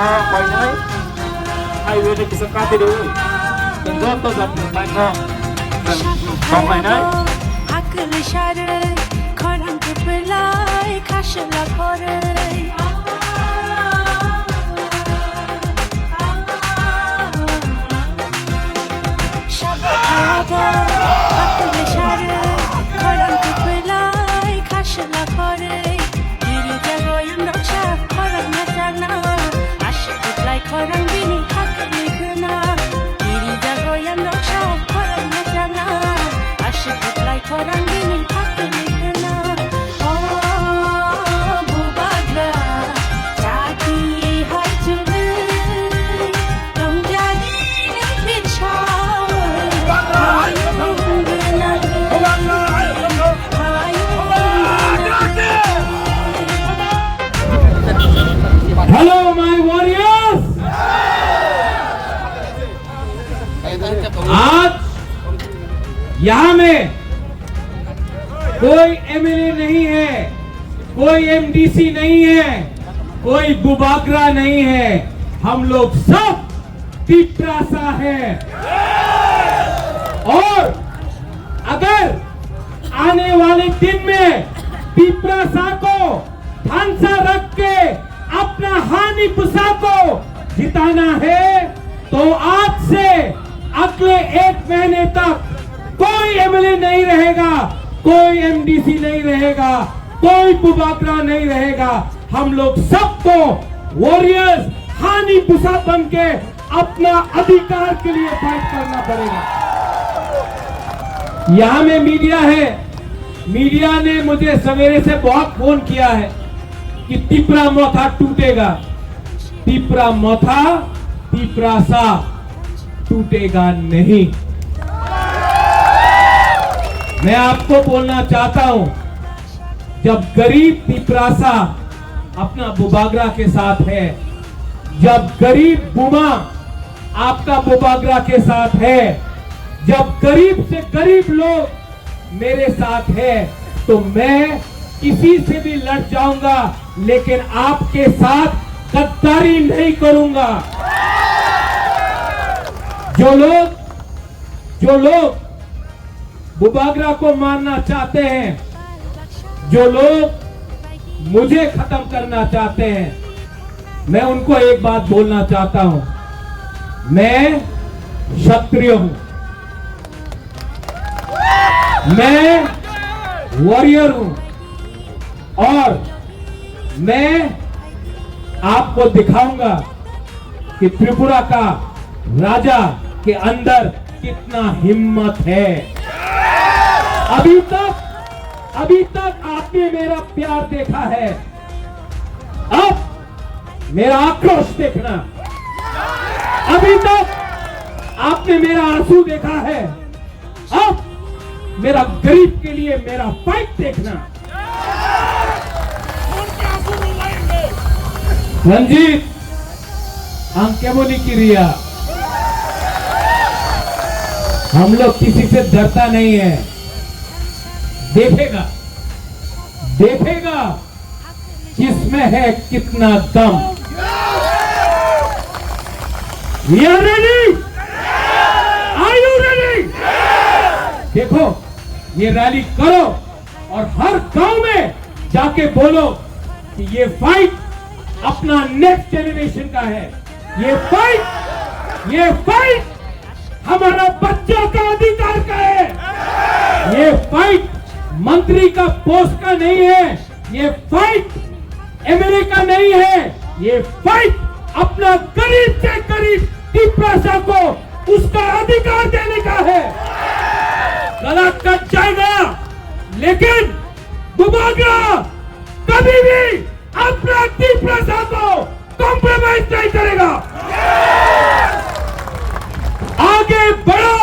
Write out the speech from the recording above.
quay đấy hay với cái sân cát đi đúng đừng rót tôi dập mạnh ngon còn này đấy Hello my warriors! आज यहाँ में कोई MLA नहीं है, कोई MDC नहीं है, कोई बुबागरा नहीं है, हम लोग सब तिपरासा है। और अगर आने वाले दिन में तिपरासा को ढांचा रख के अपना हानि पुसा को जिताना है तो आज से अगले 1 महीने तक कोई एमएलए नहीं रहेगा, कोई एमडीसी नहीं रहेगा, कोई बुबागरा नहीं रहेगा। हम लोग सबको वॉरियर्स हानि पुसा बन के अपना अधिकार के लिए फाइट करना पड़ेगा। यहां में मीडिया है, मीडिया ने मुझे सवेरे से बहुत फोन किया है कि तिपरा मोथा टूटेगा। तिपरा मोथा तिपरासा टूटेगा नहीं। मैं आपको बोलना चाहता हूं, जब गरीब तिपरासा अपना बुबागरा के साथ है, जब गरीब बुमा आपका बुबागरा के साथ है, जब गरीब से गरीब लोग मेरे साथ है, तो मैं किसी से भी लड़ जाऊंगा, लेकिन आपके साथ गद्दारी नहीं करूंगा। जो लोग बुबागरा को मारना चाहते हैं, जो लोग मुझे खत्म करना चाहते हैं, मैं उनको एक बात बोलना चाहता हूं, मैं क्षत्रिय हूं, मैं वॉरियर हूं और मैं आपको दिखाऊंगा कि त्रिपुरा का राजा के अंदर कितना हिम्मत है। अभी तक आपने मेरा प्यार देखा है, अब मेरा आक्रोश देखना। अभी तक आपने मेरा आंसू देखा है, अब मेरा गरीब के लिए मेरा फाइट देखना। रंजीत अंकेबोली की रिया, हम लोग किसी से डरता नहीं है। देखेगा किसमें है कितना दम। We are ready? Are you ready? देखो, ये रैली करो और हर गांव में जाके बोलो कि ये फाइट अपना नेक्स्ट जनरेशन का है। ये फाइट हमारा बच्चों का अधिकार का है। ये फाइट मंत्री का पोस्ट का नहीं है, ये फाइट एमएलए का नहीं है, ये फाइट अपना गरीब से गरीब तिपरासा को उसका अधिकार देने का है। गला कट जाएगा, लेकिन बुबागरा कभी भी अपना तिपरासा को कॉम्प्रोमाइज नहीं करेगा। आगे बढ़ो।